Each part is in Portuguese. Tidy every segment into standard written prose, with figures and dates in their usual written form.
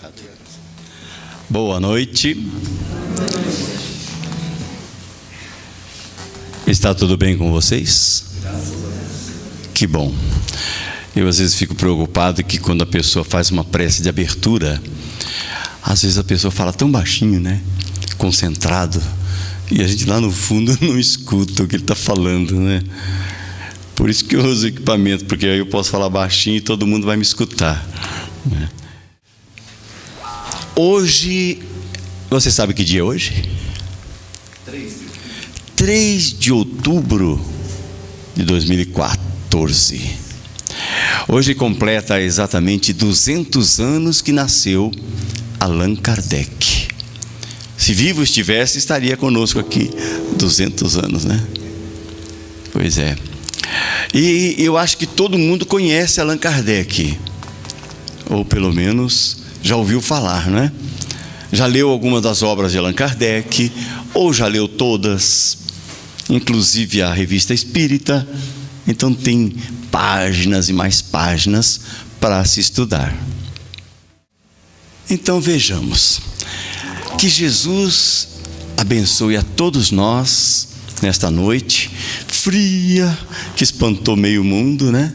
Obrigado. Boa noite. Está tudo bem com vocês? Que bom. Eu às vezes fico preocupado que quando a pessoa faz uma prece de abertura, às vezes a pessoa fala tão baixinho, né? Concentrado, e a gente lá no fundo não escuta o que ele está falando, né? Por isso que eu uso equipamento, porque aí eu posso falar baixinho e todo mundo vai me escutar, né? Hoje, você sabe que dia é hoje? 3 de outubro de 2014. Hoje completa exatamente 200 anos que nasceu Allan Kardec. Se vivo estivesse, estaria conosco aqui 200 anos, né? Pois é. E eu acho que todo mundo conhece Allan Kardec, ou pelo menos já ouviu falar, né? Já leu alguma das obras de Allan Kardec, ou já leu todas, inclusive a Revista Espírita. Então tem páginas e mais páginas para se estudar. Então vejamos. Que Jesus abençoe a todos nós nesta noite fria, que espantou meio mundo, né?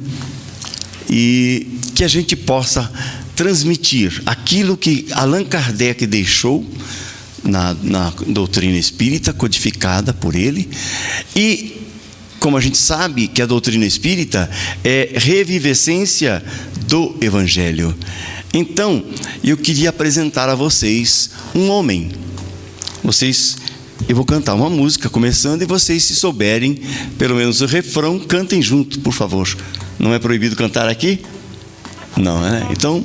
E que a gente possa transmitir aquilo que Allan Kardec deixou na doutrina espírita, codificada por ele. E como a gente sabe que a doutrina espírita é revivescência do Evangelho, então eu queria apresentar a vocês um homem. Eu vou cantar uma música começando, e vocês, se souberem pelo menos o refrão, cantem junto, por favor. Não é proibido cantar aqui? Não, né? Então,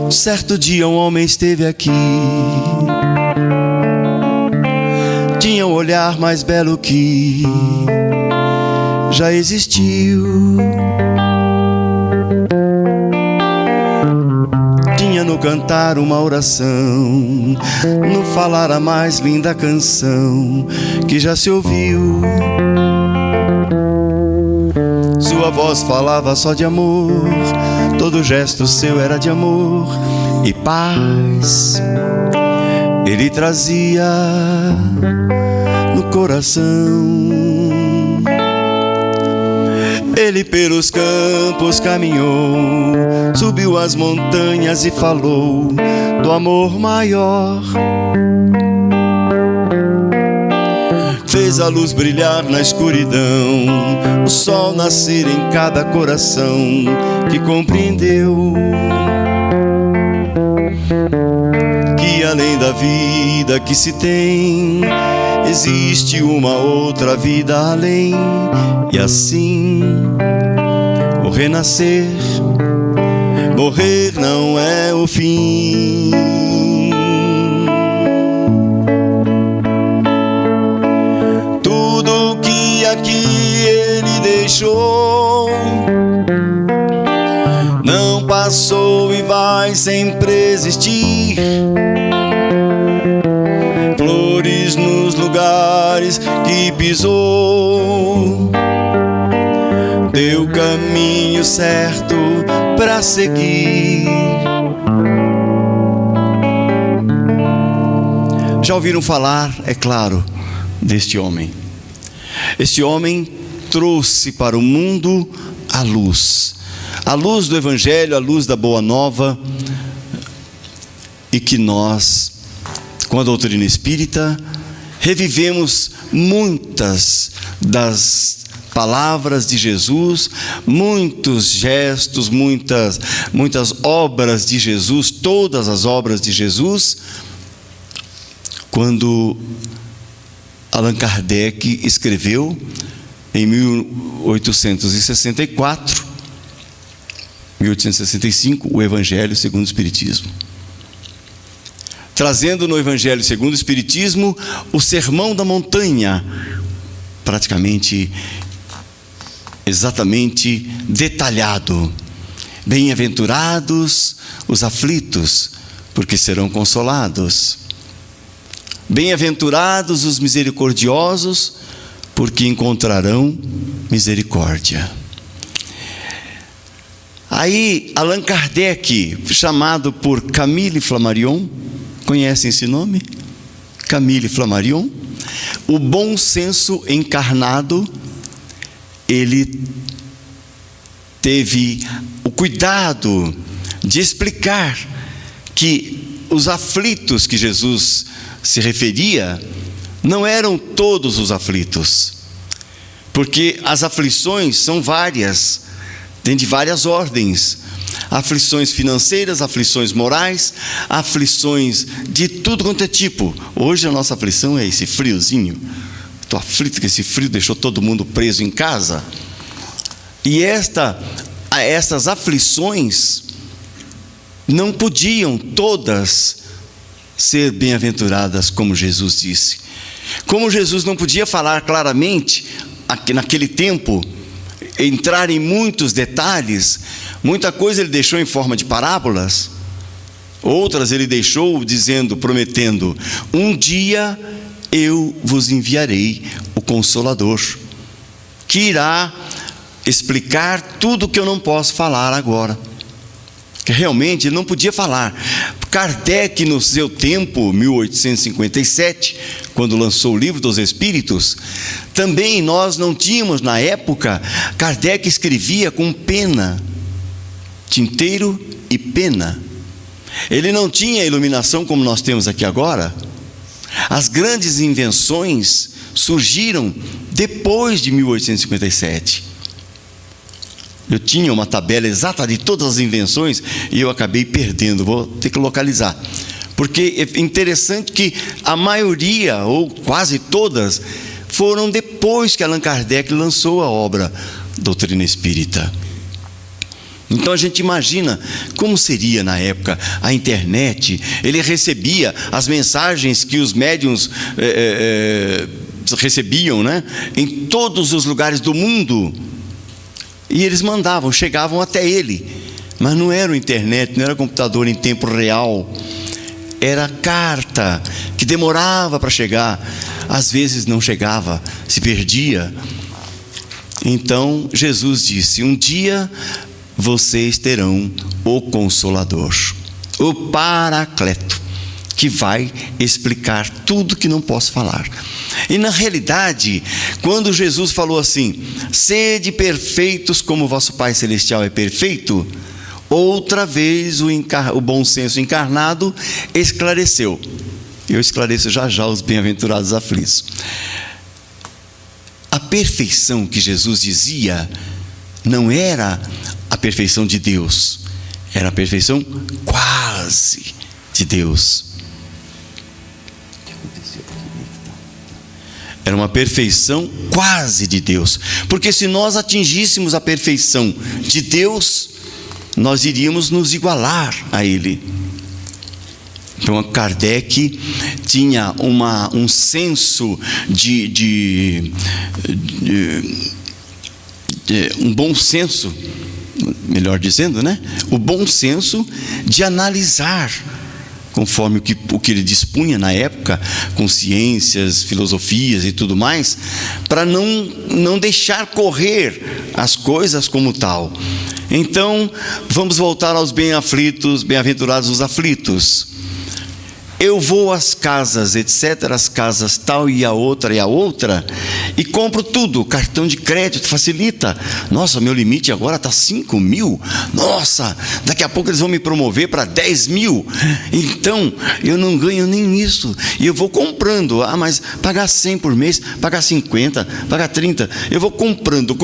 certo dia um homem esteve aqui, tinha um olhar mais belo que já existiu. Tinha no cantar uma oração, no falar a mais linda canção que já se ouviu. Sua voz falava só de amor, todo gesto seu era de amor e paz. Ele trazia no coração. Ele pelos campos caminhou, subiu as montanhas e falou do amor maior. Fez a luz brilhar na escuridão, o sol nascer em cada coração que compreendeu que além da vida que se tem, existe uma outra vida além. E assim, o renascer, morrer não é o fim. Tudo que aqui ele deixou não passou e vai sempre existir. Flores nos lugares que pisou, teu caminho certo para seguir. Já ouviram falar, é claro, deste homem. Este homem trouxe para o mundo a luz do Evangelho, a luz da Boa Nova, e que nós, com a doutrina espírita, revivemos muitas das palavras de Jesus, muitos gestos, muitas obras de Jesus, todas as obras de Jesus, quando Allan Kardec escreveu em 1865, o Evangelho segundo o Espiritismo. Trazendo no Evangelho segundo o Espiritismo o Sermão da Montanha, praticamente, exatamente detalhado. Bem-aventurados os aflitos, porque serão consolados. Bem-aventurados os misericordiosos, porque encontrarão misericórdia. Aí Allan Kardec, chamado por Camille Flammarion, conhecem esse nome? Camille Flammarion, o bom senso encarnado, ele teve o cuidado de explicar que os aflitos que Jesus se referia não eram todos os aflitos, porque as aflições são várias, tem de várias ordens: aflições financeiras, aflições morais, aflições de tudo quanto é tipo. Hoje a nossa aflição é esse friozinho. Estou aflito que esse frio deixou todo mundo preso em casa. E essas aflições não podiam todas ser bem-aventuradas, como Jesus disse. Como Jesus não podia falar claramente, naquele tempo, entrar em muitos detalhes, muita coisa ele deixou em forma de parábolas, outras ele deixou dizendo, prometendo: um dia eu vos enviarei o Consolador, que irá explicar tudo que eu não posso falar agora. Que realmente ele não podia falar. Kardec, no seu tempo, 1857, quando lançou o Livro dos Espíritos, também nós não tínhamos, na época, Kardec escrevia com pena, tinteiro e pena. Ele não tinha iluminação como nós temos aqui agora. As grandes invenções surgiram depois de 1857. Eu tinha uma tabela exata de todas as invenções e eu acabei perdendo, vou ter que localizar. Porque é interessante que a maioria, ou quase todas, foram depois que Allan Kardec lançou a obra Doutrina Espírita. Então a gente imagina como seria na época a internet. Ele recebia as mensagens que os médiuns recebiam, né, em todos os lugares do mundo. E eles mandavam, chegavam até ele. Mas não era internet, não era computador em tempo real. Era carta, que demorava para chegar. Às vezes não chegava, se perdia. Então Jesus disse: um dia vocês terão o Consolador, o Paracleto, que vai explicar tudo que não posso falar. E na realidade, quando Jesus falou assim: sede perfeitos como vosso Pai Celestial é perfeito, outra vez o bom senso encarnado esclareceu. Eu esclareço já já os bem-aventurados aflitos. A perfeição que Jesus dizia não era a perfeição de Deus, era a perfeição quase de Deus. Era uma perfeição quase de Deus, porque se nós atingíssemos a perfeição de Deus, nós iríamos nos igualar a Ele. Então Kardec tinha um senso um bom senso, melhor dizendo, né? O bom senso de analisar, conforme o que ele dispunha na época, com ciências, filosofias e tudo mais, para não deixar correr as coisas como tal. Então, vamos voltar aos bem-aflitos, bem-aventurados os aflitos. Eu vou às casas, etc., as casas tal e a outra, e compro tudo, cartão de crédito facilita. Nossa, meu limite agora está 5.000. Nossa, daqui a pouco eles vão me promover para 10.000. Então, eu não ganho nem nisso. E eu vou comprando. Ah, mas pagar 100 por mês, pagar 50, pagar 30. Eu vou comprando.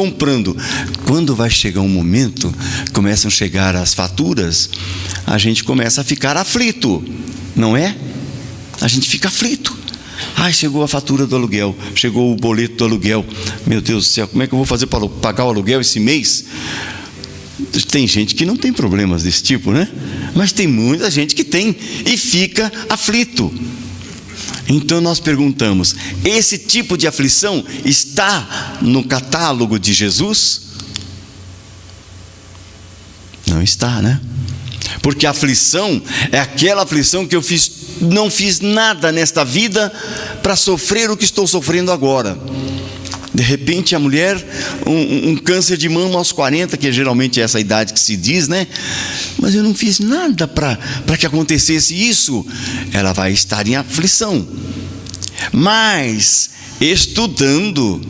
Quando vai chegar um momento, começam a chegar as faturas, a gente começa a ficar aflito. Não é? A gente fica aflito. Ai, chegou a fatura do aluguel, chegou o boleto do aluguel. Meu Deus do céu, como é que eu vou fazer para pagar o aluguel esse mês? Tem gente que não tem problemas desse tipo, né? Mas tem muita gente que tem e fica aflito. Então nós perguntamos: esse tipo de aflição está no catálogo de Jesus? Não está, né? Porque a aflição é aquela aflição que eu não fiz nada nesta vida para sofrer o que estou sofrendo agora. De repente a mulher, um câncer de mama aos 40, que geralmente é essa idade que se diz, né? Mas eu não fiz nada para que acontecesse isso. Ela vai estar em aflição. Mas estudando,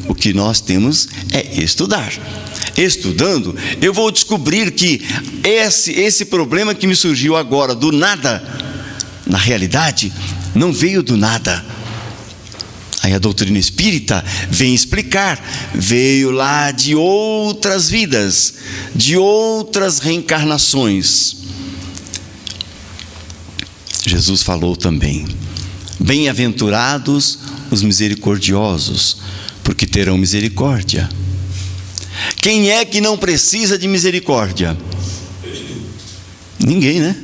o que nós temos é estudar. Estudando, eu vou descobrir que esse problema que me surgiu agora do nada, na realidade, não veio do nada. Aí a doutrina espírita vem explicar, veio lá de outras vidas, de outras reencarnações. Jesus falou também: bem-aventurados os misericordiosos, porque terão misericórdia. Quem é que não precisa de misericórdia? Ninguém, né?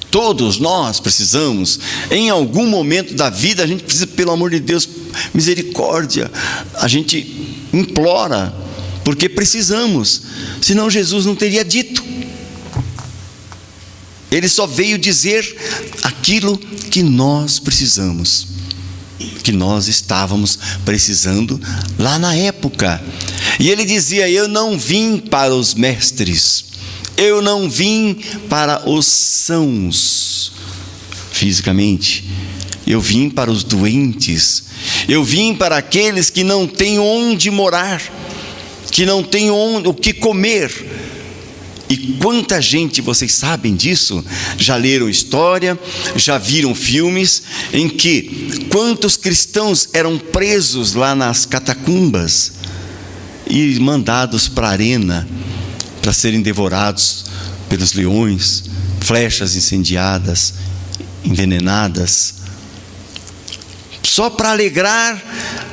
Todos nós precisamos. Em algum momento da vida a gente precisa, pelo amor de Deus, misericórdia. A gente implora, porque precisamos. Senão Jesus não teria dito. Ele só veio dizer aquilo que nós precisamos, que nós estávamos precisando lá na época. E ele dizia: eu não vim para os mestres, eu não vim para os sãos fisicamente, eu vim para os doentes, eu vim para aqueles que não têm onde morar, que não têm o que comer. E quanta gente, vocês sabem disso, já leram história, já viram filmes em que quantos cristãos eram presos lá nas catacumbas e mandados para a arena para serem devorados pelos leões, flechas incendiadas, envenenadas, só para alegrar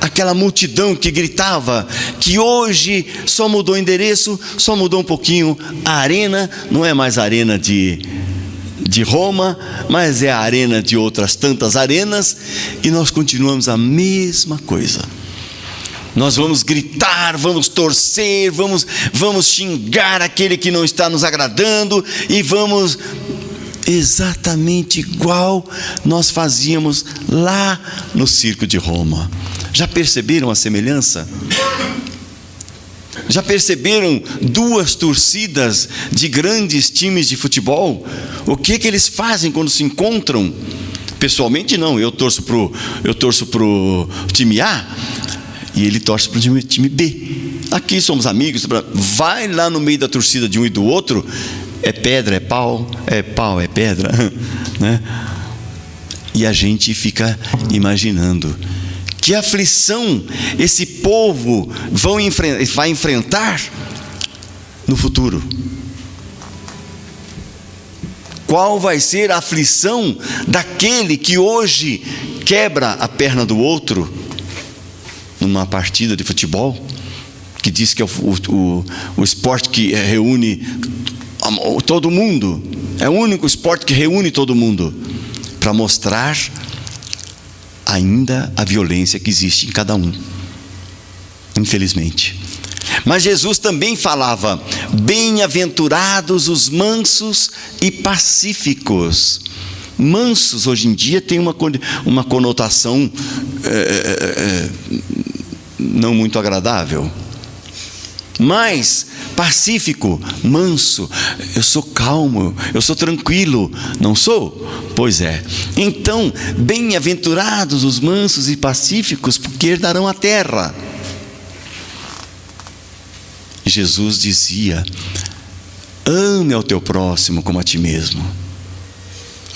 aquela multidão que gritava que hoje só mudou o endereço, só mudou um pouquinho a arena, não é mais a arena de Roma, mas é a arena de outras tantas arenas, e nós continuamos a mesma coisa. Nós vamos gritar, vamos torcer, vamos xingar aquele que não está nos agradando, e vamos exatamente igual nós fazíamos lá no circo de Roma. Já perceberam a semelhança? Já perceberam duas torcidas de grandes times de futebol? O que eles fazem quando se encontram? Pessoalmente não, eu torço pro time A e ele torce pro time B. Aqui somos amigos. Vai lá no meio da torcida de um e do outro, é pedra, é pau, é pedra, né? E a gente fica imaginando que aflição esse povo vai enfrentar no futuro. Qual vai ser a aflição daquele que hoje quebra a perna do outro numa partida de futebol, que diz que é o esporte que reúne todo mundo, é o único esporte que reúne todo mundo, para mostrar ainda a violência que existe em cada um, infelizmente. Mas Jesus também falava: bem-aventurados os mansos e pacíficos. Mansos hoje em dia tem uma conotação não muito agradável. Mas pacífico, manso, eu sou calmo, eu sou tranquilo, não sou? Pois é. Então, bem-aventurados os mansos e pacíficos, porque herdarão a terra. Jesus dizia: ame ao teu próximo como a ti mesmo.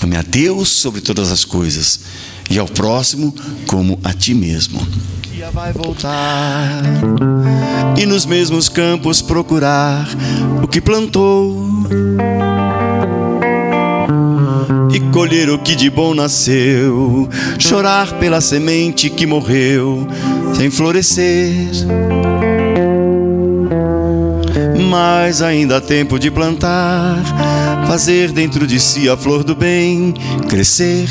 Ame a Deus sobre todas as coisas e ao próximo como a ti mesmo. O dia vai voltar e nos mesmos campos procurar o que plantou e colher o que de bom nasceu, chorar pela semente que morreu sem florescer. Mas ainda há tempo de plantar, fazer dentro de si a flor do bem crescer,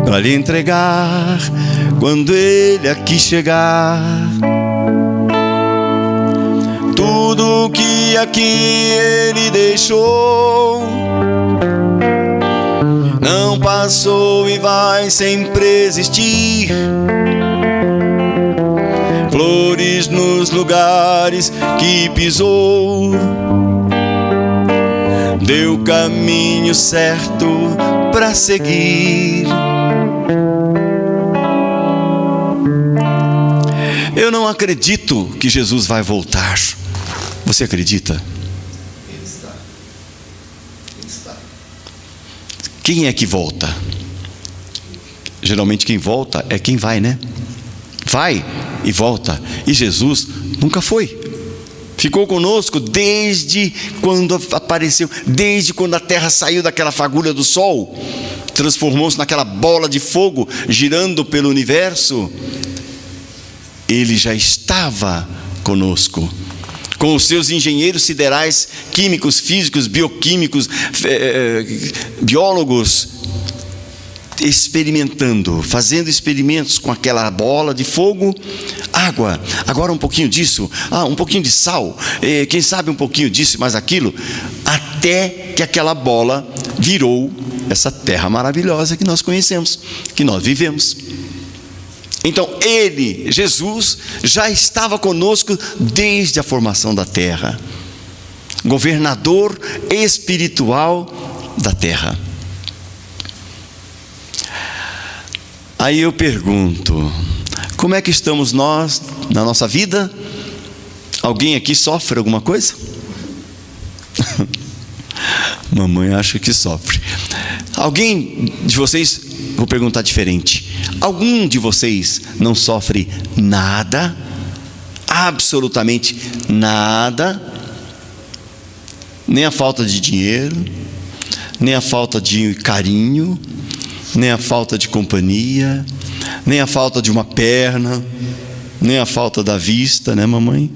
para lhe entregar quando ele aqui chegar. Tudo que aqui ele deixou não passou e vai sempre existir. flores nos lugares que pisou, deu caminho certo para seguir. Eu não acredito que Jesus vai voltar. Você acredita? Ele está. Quem é que volta? Geralmente quem volta é quem vai, né? Vai e volta. E Jesus nunca foi. Ficou conosco desde quando apareceu, desde quando a terra saiu daquela fagulha do sol, transformou-se naquela bola de fogo girando pelo universo. Ele já estava conosco, com os seus engenheiros siderais, químicos, físicos, bioquímicos, biólogos, experimentando, fazendo experimentos com aquela bola de fogo, água, agora um pouquinho disso, um pouquinho de sal, quem sabe um pouquinho disso, mais aquilo, até que aquela bola virou essa terra maravilhosa que nós conhecemos, que nós vivemos. Então ele, Jesus, já estava conosco desde a formação da terra, governador espiritual da terra. Aí eu pergunto, como é que estamos nós na nossa vida? Alguém aqui sofre alguma coisa? Mamãe acha que sofre. Alguém de vocês, vou perguntar diferente, algum de vocês não sofre nada? Absolutamente nada? Nem a falta de dinheiro, nem a falta de carinho, nem a falta de companhia, nem a falta de uma perna, nem a falta da vista, né, mamãe?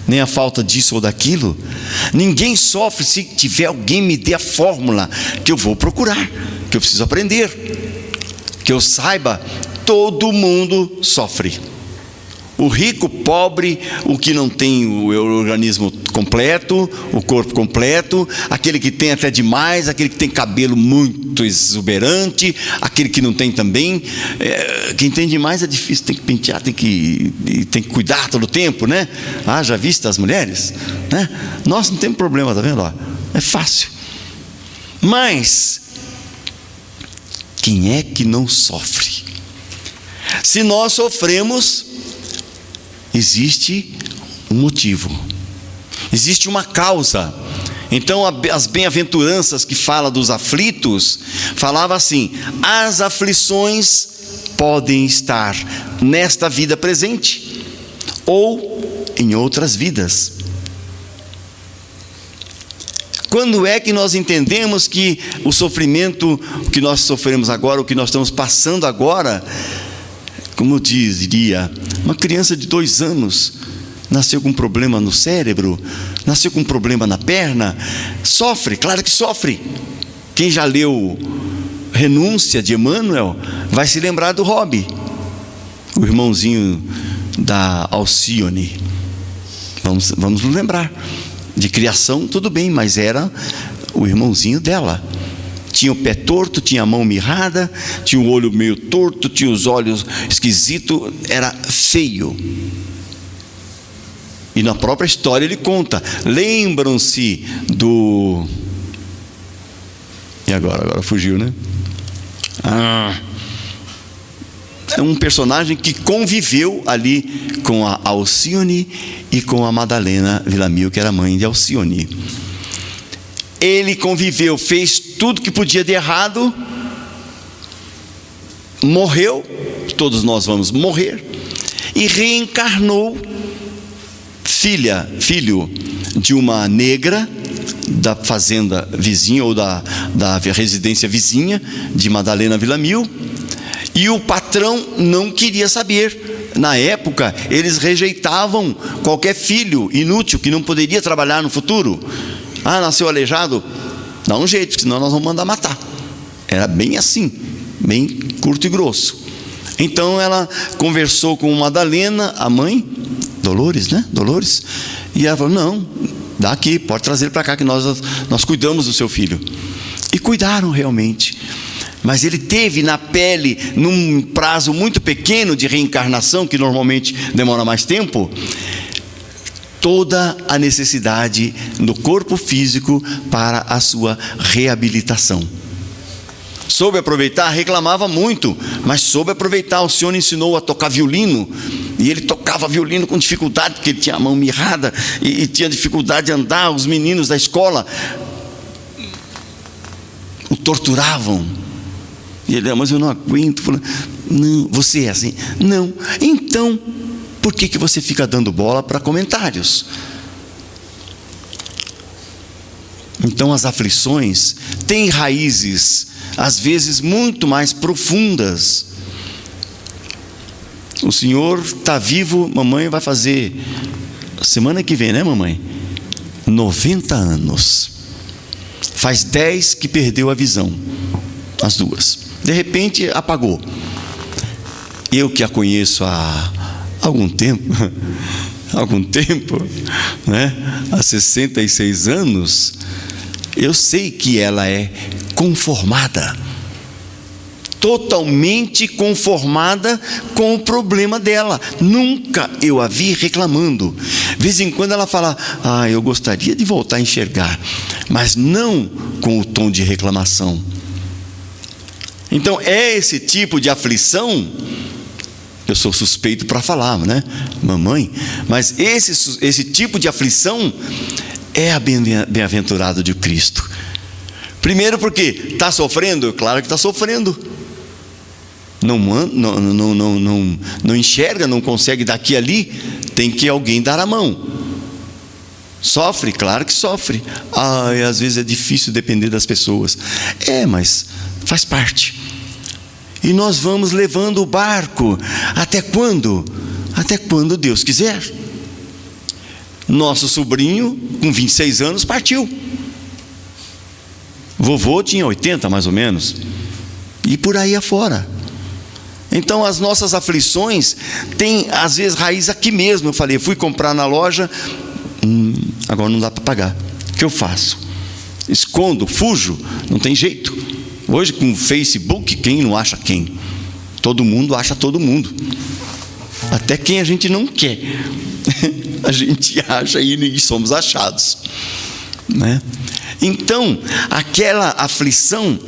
Nem a falta disso ou daquilo. Ninguém sofre. Se tiver alguém, me dê a fórmula que eu vou procurar, que eu preciso aprender, que eu saiba. Todo mundo sofre. O rico, o pobre, o que não tem o organismo completo, o corpo completo, aquele que tem até demais, aquele que tem cabelo muito exuberante, aquele que não tem também. Quem tem demais é difícil, tem que pentear, tem que cuidar todo o tempo, né? Já viste as mulheres, né? Nós não temos problema, tá vendo? É fácil. Mas quem é que não sofre? Se nós sofremos, existe um motivo, existe uma causa. Então as bem-aventuranças que fala dos aflitos, falava assim: as aflições podem estar nesta vida presente ou em outras vidas. Quando é que nós entendemos que o sofrimento que nós sofremos agora, o que nós estamos passando agora, como eu diria, uma criança de 2 anos nasceu com um problema no cérebro, nasceu com um problema na perna, sofre, claro que sofre. Quem já leu Renúncia de Emmanuel vai se lembrar do Rob, o irmãozinho da Alcione. Vamos nos lembrar. De criação, tudo bem, mas era o irmãozinho dela. Tinha o pé torto, tinha a mão mirrada, tinha o olho meio torto, tinha os olhos esquisitos, era feio. E na própria história ele conta, lembram-se do... E agora fugiu, né? É um personagem que conviveu ali com a Alcione e com a Madalena Villamil, que era mãe de Alcione. Ele conviveu, fez tudo que podia de errado, morreu, todos nós vamos morrer, e reencarnou filho de uma negra da fazenda vizinha ou da residência vizinha de Madalena Villamil, e o patrão não queria saber. Na época eles rejeitavam qualquer filho inútil que não poderia trabalhar no futuro. Nasceu aleijado, dá um jeito, senão nós vamos mandar matar. Era bem assim, bem curto e grosso. Então ela conversou com Madalena, a mãe, Dolores, né? Dolores. E ela falou: não, dá aqui, pode trazer ele para cá, que nós cuidamos do seu filho. E cuidaram realmente. mas ele teve na pele, num prazo muito pequeno de reencarnação, que normalmente demora mais tempo, toda a necessidade do corpo físico para a sua reabilitação. Soube aproveitar, reclamava muito, mas soube aproveitar. O Senhor ensinou a tocar violino, e ele tocava violino com dificuldade, porque ele tinha a mão mirrada e tinha dificuldade de andar. Os meninos da escola o torturavam, e ele: mas eu não aguento. Falando: não, você é assim? Não. Então, por que você fica dando bola para comentários? Então, as aflições têm raízes, às vezes, muito mais profundas. O Senhor está vivo. Mamãe vai fazer, semana que vem, né, mamãe? 90 anos. Faz 10 que perdeu a visão, as duas. De repente, apagou. Eu que a conheço há algum tempo, né? Há 66 anos, eu sei que ela é conformada, totalmente conformada com o problema dela. Nunca eu a vi reclamando. De vez em quando ela fala: eu gostaria de voltar a enxergar, mas não com o tom de reclamação. Então, é esse tipo de aflição. Eu sou suspeito para falar, né, mamãe? Mas esse tipo de aflição é a bem-aventurado de Cristo. Primeiro, porque está sofrendo? Claro que está sofrendo. Não enxerga, não consegue daqui e ali, tem que alguém dar a mão. Sofre? Claro que sofre. Às vezes é difícil depender das pessoas. Mas faz parte. E nós vamos levando o barco. Até quando? Até quando Deus quiser. Nosso sobrinho, com 26 anos, partiu. Vovô tinha 80, mais ou menos. E por aí afora. Então, as nossas aflições têm, às vezes, raiz aqui mesmo. Eu falei: fui comprar na loja, agora não dá para pagar. O que eu faço? Escondo, fujo, não tem jeito. Hoje, com o Facebook, quem não acha quem? Todo mundo acha todo mundo. Até quem a gente não quer, a gente acha e somos achados, né? Então, aquela aflição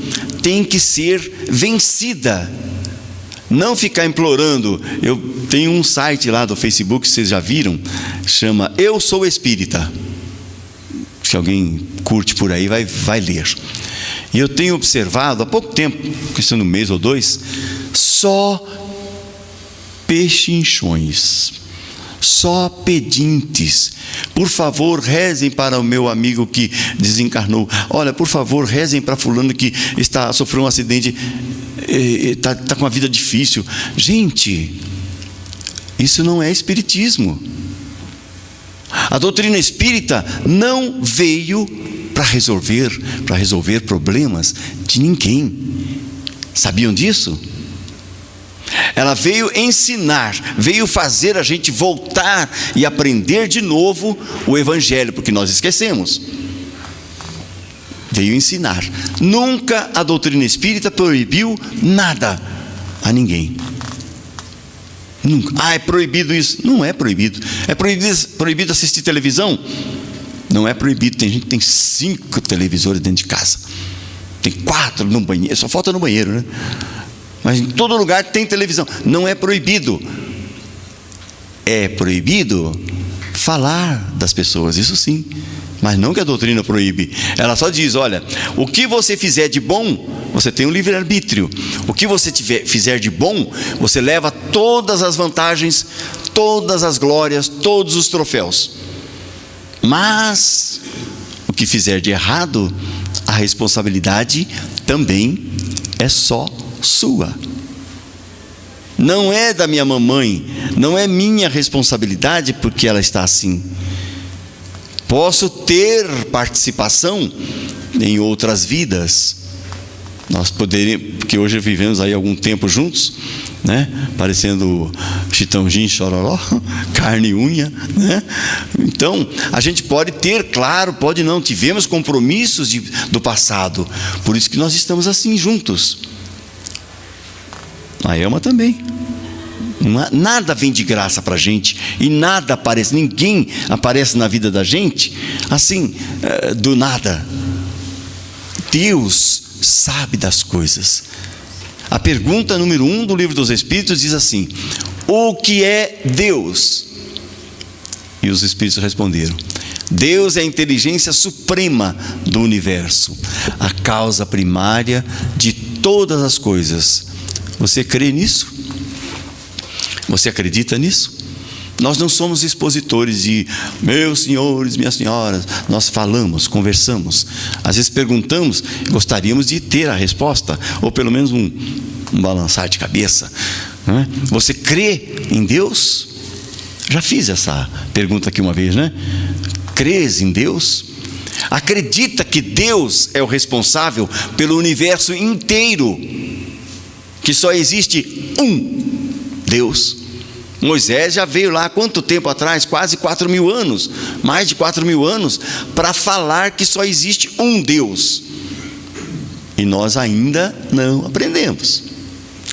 tem que ser vencida. Não ficar implorando. Eu tenho um site lá do Facebook, vocês já viram, chama Eu Sou Espírita. Se alguém curte por aí, vai ler. E eu tenho observado há pouco tempo, questão de um mês ou dois, só pechinchões, só pedintes. Por favor, rezem para o meu amigo que desencarnou. Olha, por favor, rezem para fulano que sofreu um acidente, está com a vida difícil. Gente, isso não é espiritismo. A doutrina espírita não veio para resolver problemas de ninguém. Sabiam disso? Ela veio ensinar, veio fazer a gente voltar e aprender de novo o Evangelho, porque nós esquecemos. Veio ensinar. Nunca a doutrina espírita proibiu nada a ninguém. Nunca. É proibido isso? Não é proibido. É proibido assistir televisão? Não é proibido. Tem gente que tem 5 televisores dentro de casa, tem 4 no banheiro, só falta no banheiro, né? Mas em todo lugar tem televisão. Não é proibido. É proibido falar das pessoas, isso sim, mas não que a doutrina proíbe. Ela só diz: olha, o que você fizer de bom, você tem um livre-arbítrio. O que você fizer de bom, você leva todas as vantagens, todas as glórias, todos os troféus. Mas o que fizer de errado, a responsabilidade também é só sua. Não é da minha mamãe, não é minha responsabilidade porque ela está assim. Posso ter participação em outras vidas. Nós poderíamos, porque hoje vivemos aí algum tempo juntos, né? Parecendo Chitãozinho, Chororó, carne e unha, né? Então, a gente pode ter, claro, pode não. Tivemos compromissos do passado, por isso que nós estamos assim juntos. A Elma também. Nada vem de graça para a gente, e nada aparece, ninguém aparece na vida da gente assim, do nada. Deus sabe das coisas. A pergunta número 1 do Livro dos Espíritos diz assim: o que é Deus? E os Espíritos responderam: Deus é a inteligência suprema do universo, a causa primária de todas as coisas. Você crê nisso? Você acredita nisso? Nós não somos expositores de meus senhores, minhas senhoras. Nós falamos, conversamos, às vezes perguntamos, gostaríamos de ter a resposta, ou pelo menos um balançar de cabeça, né? Você crê em Deus? Já fiz essa pergunta aqui uma vez, né? Crês em Deus? Acredita que Deus é o responsável pelo universo inteiro, que só existe um Deus? Moisés já veio lá, quanto tempo atrás? Quase 4.000 anos, mais de 4.000 anos, para falar que só existe um Deus. E nós ainda não aprendemos,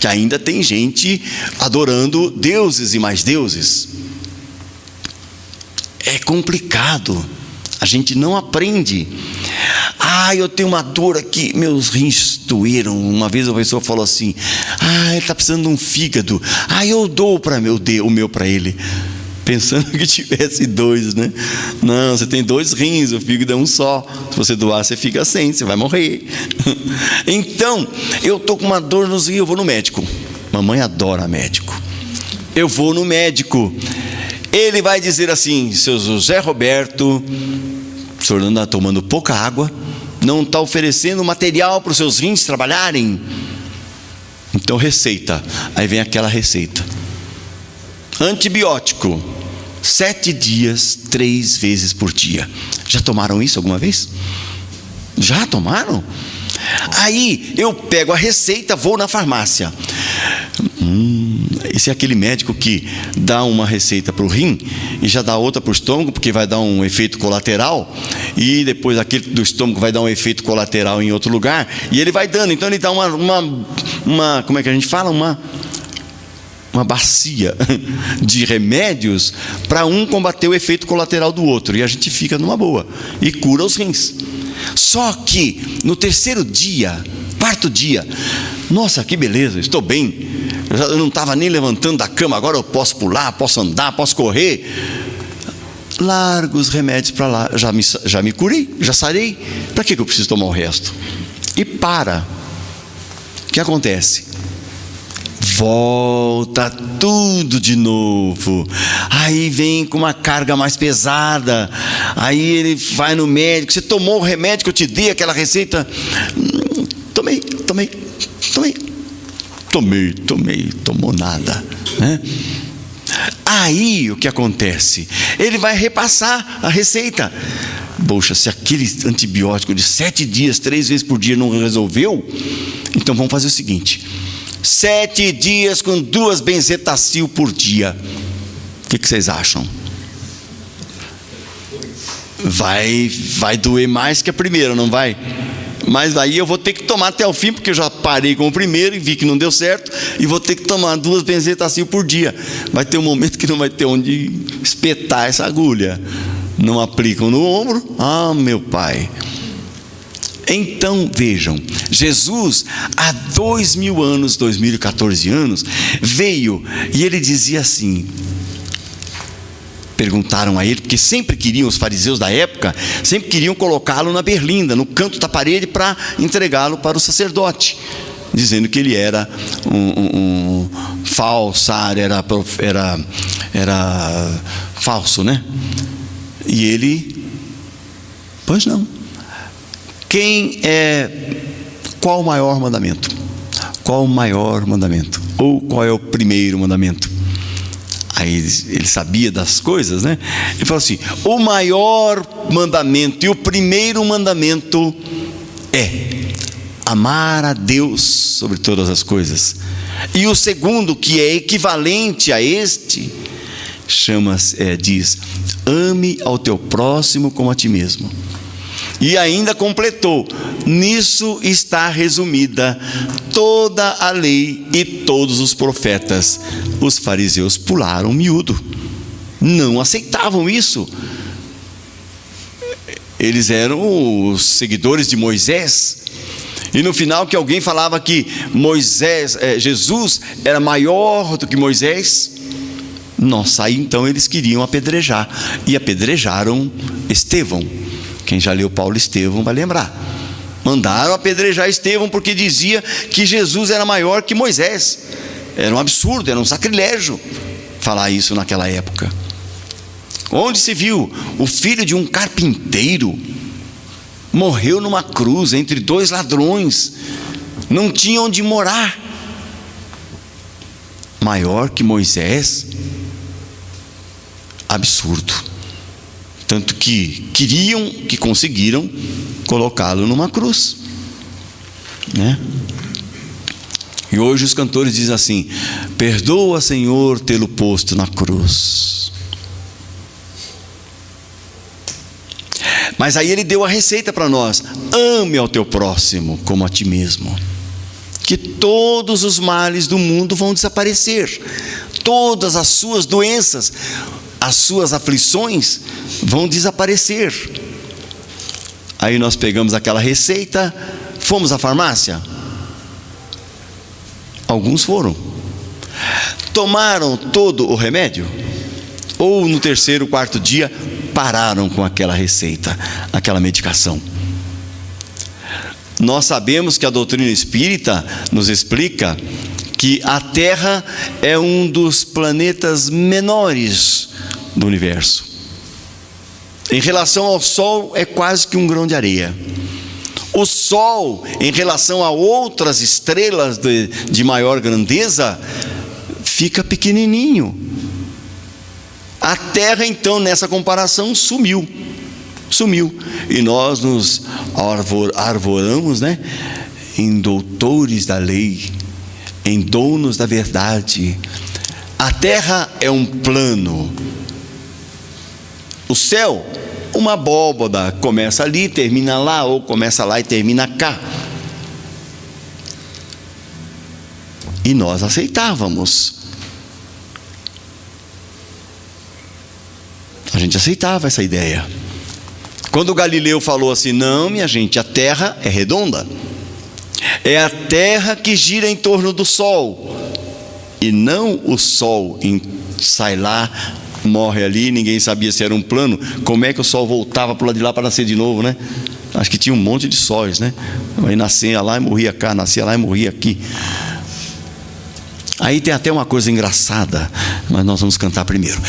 que ainda tem gente adorando deuses e mais deuses. É complicado, a gente não aprende. Eu tenho uma dor aqui, meus rins doeram. Uma vez a pessoa falou assim: ele está precisando de um fígado. Eu dou o meu para ele, pensando que tivesse 2, né? Não, você tem 2 rins, o fígado é um só. Se você doar, você fica sem, você vai morrer. Então, eu estou com uma dor nos rins, eu vou no médico. Mamãe adora médico. Eu vou no médico, ele vai dizer assim: seu José Roberto, o senhor anda tomando pouca água, não está oferecendo material para os seus rins trabalharem. Então receita, aí vem aquela receita: antibiótico, 7 dias, 3 vezes por dia. Já tomaram isso alguma vez? Já tomaram? Aí eu pego a receita, vou na farmácia. Esse é aquele médico que dá uma receita para o rim e já dá outra para o estômago, porque vai dar um efeito colateral, e depois aquele do estômago vai dar um efeito colateral em outro lugar, e ele vai dando. Então ele dá uma como é que a gente fala? Uma bacia de remédios para um combater o efeito colateral do outro, e a gente fica numa boa e cura os rins. Só que no 3º dia, 4º dia, nossa, que beleza, estou bem, eu não estava nem levantando da cama, agora eu posso pular, posso andar, posso correr. Largo os remédios para lá, já me curei, já sarei, para que eu preciso tomar o resto? E para. O que acontece? Volta tudo de novo. Aí vem com uma carga mais pesada. Aí ele vai no médico: você tomou o remédio que eu te dei, aquela receita? Tomei. Tomou nada, né? Aí o que acontece? Ele vai repassar a receita. Poxa, se aquele antibiótico de 7 dias, 3 vezes por dia não resolveu, então vamos fazer o seguinte: 7 dias com 2 benzetacil por dia. O que vocês acham? Vai doer mais que a primeira, não vai? Mas aí eu vou ter que tomar até o fim, porque eu já parei com o primeiro e vi que não deu certo, e vou ter que tomar 2 benzetacil por dia. Vai ter um momento que não vai ter onde espetar essa agulha. Não aplicam no ombro. Meu pai. Então vejam, Jesus há 2.000 anos, 2014 anos, veio e ele dizia assim. Perguntaram a ele, porque sempre queriam, os fariseus da época, sempre queriam colocá-lo na berlinda, no canto da parede, para entregá-lo para o sacerdote, dizendo que ele era um falsário, era falso, né? E ele, pois não. Qual o maior mandamento? Qual o maior mandamento? Ou qual é o primeiro mandamento? Aí ele sabia das coisas, né? Ele falou assim: o maior mandamento e o primeiro mandamento é amar a Deus sobre todas as coisas. E o segundo, que é equivalente a este, diz: ame ao teu próximo como a ti mesmo. E ainda completou: Nisso está resumida toda a lei e todos os profetas. Os fariseus pularam miúdo, não aceitavam isso. Eles eram os seguidores de Moisés. E no final, que alguém falava que Jesus era maior do que Moisés, nossa, aí então eles queriam apedrejar, e apedrejaram Estevão. Quem já leu Paulo e Estevão vai lembrar. Mandaram apedrejar Estevão porque dizia que Jesus era maior que Moisés. Era um absurdo, era um sacrilégio falar isso naquela época. Onde se viu o filho de um carpinteiro morreu numa cruz entre dois ladrões, não tinha onde morar, maior que Moisés? Absurdo. Tanto que conseguiram colocá-lo numa cruz, né? E hoje os cantores dizem assim: perdoa, Senhor, tê-lo posto na cruz. Mas aí ele deu a receita para nós: ame ao teu próximo como a ti mesmo, que todos os males do mundo vão desaparecer, todas as suas doenças, as suas aflições vão desaparecer. Aí nós pegamos aquela receita, fomos à farmácia. Alguns foram, tomaram todo o remédio, ou no terceiro, quarto dia pararam com aquela receita, aquela medicação. Nós sabemos que a doutrina espírita nos explica que a Terra é um dos planetas menores do universo. Em relação ao Sol, é quase que um grão de areia. O Sol, em relação a outras estrelas de maior grandeza, fica pequenininho. A Terra, então, nessa comparação, sumiu. E nós nos arvoramos, né, em doutores da lei, em donos da verdade. A Terra é um plano. O céu, uma abóboda, começa ali, termina lá, ou começa lá e termina cá. E nós aceitávamos. A gente aceitava essa ideia. Quando o Galileu falou assim: não, minha gente, a Terra é redonda, é a Terra que gira em torno do Sol, e não o Sol sai lá, morre ali, ninguém sabia se era um plano. Como é que o Sol voltava para o lado de lá para nascer de novo, né? Acho que tinha um monte de sóis, né? Aí nascia lá e morria cá, nascia lá e morria aqui. Aí tem até uma coisa engraçada, mas nós vamos cantar primeiro.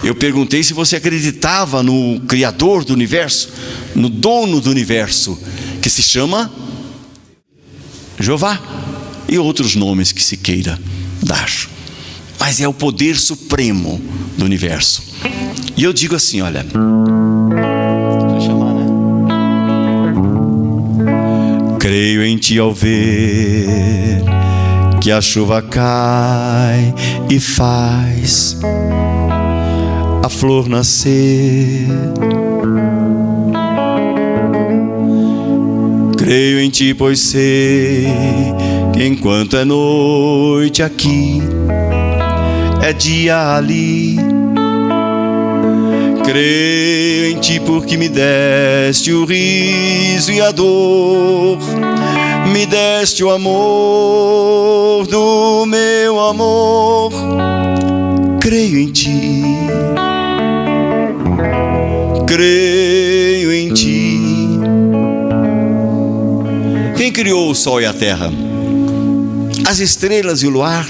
Eu perguntei se você acreditava no Criador do universo, no dono do universo, que se chama Jeová, e outros nomes que se queira dar, mas é o poder supremo do universo. E eu digo assim, olha, vou chamar, né? Creio em ti ao ver que a chuva cai e faz a flor nascer. Creio em ti, pois sei que enquanto é noite aqui, é dia ali. Creio em ti porque me deste o riso e a dor, me deste o amor do meu amor. Creio em ti, creio em ti. Quem criou o sol e a terra? As estrelas e o luar?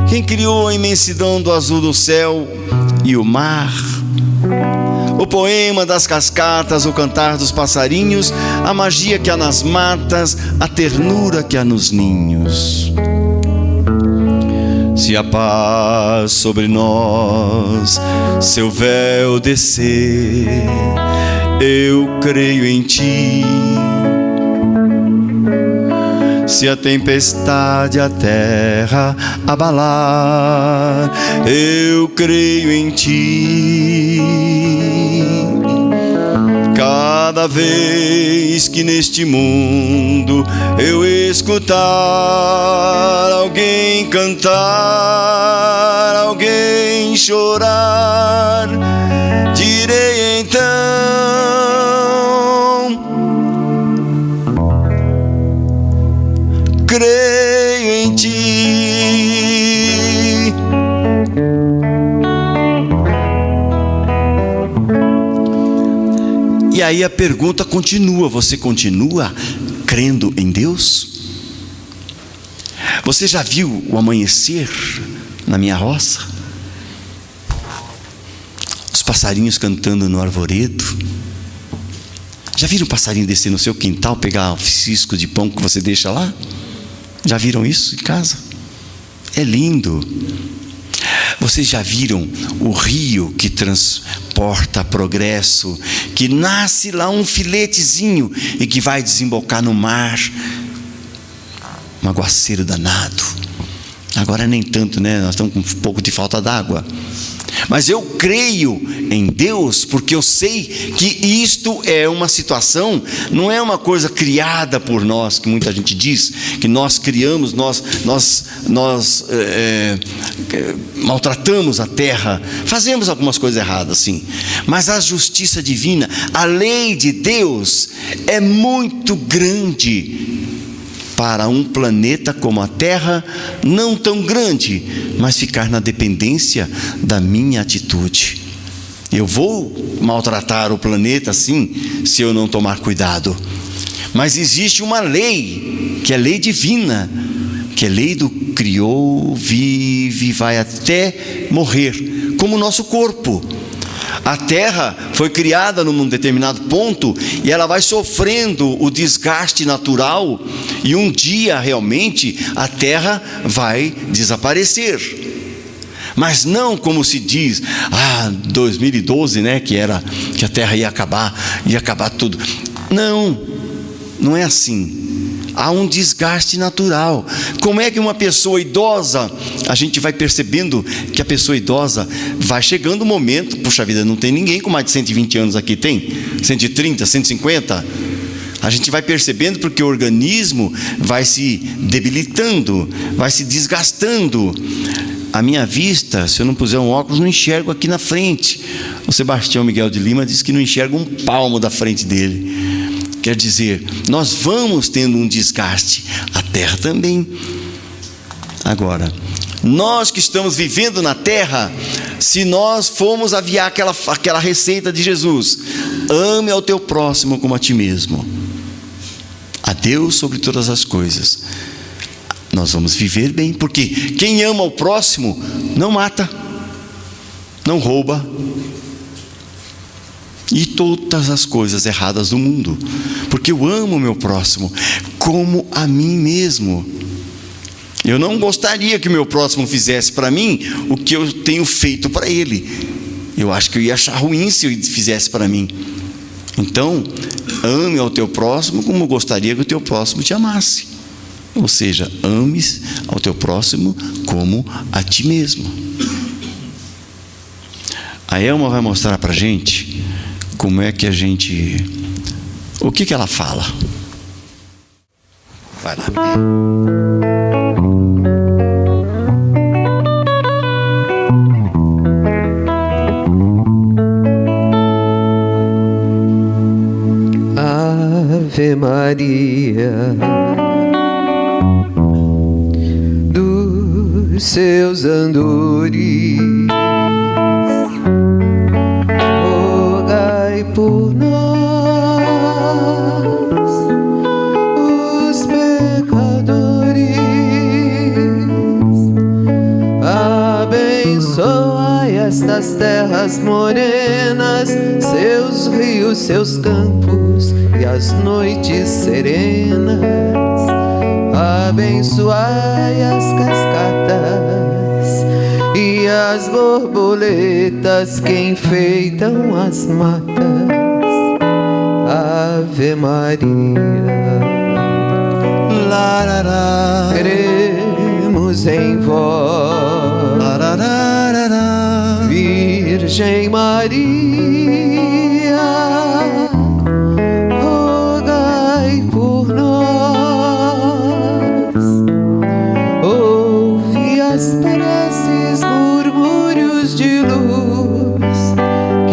Quem criou a imensidão do azul do céu e o mar? O poema das cascatas, o cantar dos passarinhos, a magia que há nas matas, a ternura que há nos ninhos. Se a paz sobre nós seu véu descer, eu creio em ti. Se a tempestade a terra abalar, eu creio em ti. Cada Cada vez que neste mundo eu escutar alguém cantar, alguém chorar, direi então: creio em ti. E aí a pergunta continua: você continua crendo em Deus? Você já viu o amanhecer na minha roça? Os passarinhos cantando no arvoredo? Já viram o passarinho descer no seu quintal, pegar um cisco de pão que você deixa lá? Já viram isso em casa? É lindo. Vocês já viram o rio que transporta progresso, que nasce lá um filetezinho e que vai desembocar no mar? Um aguaceiro danado. Agora nem tanto, né? Nós estamos com um pouco de falta d'água. Mas eu creio em Deus, porque eu sei que isto é uma situação, não é uma coisa criada por nós, que muita gente diz, que nós criamos, nós maltratamos a terra, fazemos algumas coisas erradas, sim. Mas a justiça divina, a lei de Deus é muito grande para um planeta como a Terra, não tão grande, mas ficar na dependência da minha atitude. Eu vou maltratar o planeta, sim, se eu não tomar cuidado. Mas existe uma lei, que é lei divina, que é lei do criou, vive, vai até morrer, como o nosso corpo. A terra foi criada num determinado ponto e ela vai sofrendo o desgaste natural, e um dia realmente a terra vai desaparecer. Mas não como se diz, 2012, né, que a terra ia acabar tudo. Não é assim. Há um desgaste natural. Como é que uma pessoa idosa, a gente vai percebendo que a pessoa idosa vai chegando o momento, puxa vida, não tem ninguém com mais de 120 anos aqui, tem? 130, 150? A gente vai percebendo porque o organismo vai se debilitando, vai se desgastando. A minha vista, se eu não puser um óculos, não enxergo aqui na frente. O Sebastião Miguel de Lima diz que não enxerga um palmo da frente dele. Quer dizer, nós vamos tendo um desgaste, a terra também. Agora, nós que estamos vivendo na terra, se nós formos aviar aquela receita de Jesus: ame ao teu próximo como a ti mesmo, a Deus sobre todas as coisas, nós vamos viver bem, porque quem ama o próximo não mata, não rouba, e todas as coisas erradas do mundo, porque eu amo o meu próximo como a mim mesmo. Eu não gostaria que o meu próximo fizesse para mim o que eu tenho feito para ele. Eu acho que eu ia achar ruim se ele fizesse para mim. Então, ame ao teu próximo como gostaria que o teu próximo te amasse. Ou seja, ame ao teu próximo como a ti mesmo. A Elma vai mostrar para a gente como é que a gente... O que ela fala? Vai lá. Ave Maria, dos seus andores, por nós, os pecadores. Abençoai estas terras morenas, seus rios, seus campos e as noites serenas. Abençoai as cascatas e as borboletas que enfeitam as matas. Ave Maria, larará, cremos em vós, larará, Virgem Maria,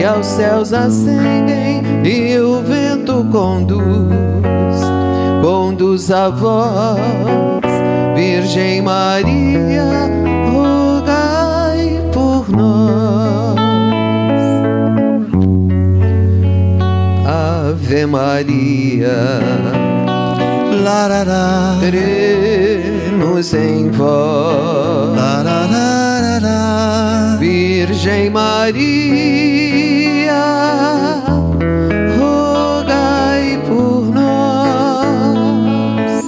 aos céus ascendem e o vento conduz a vós, Virgem Maria, rogai por nós. Ave Maria, larará, cremos em vós, larará, Virgem Maria, rogai por nós.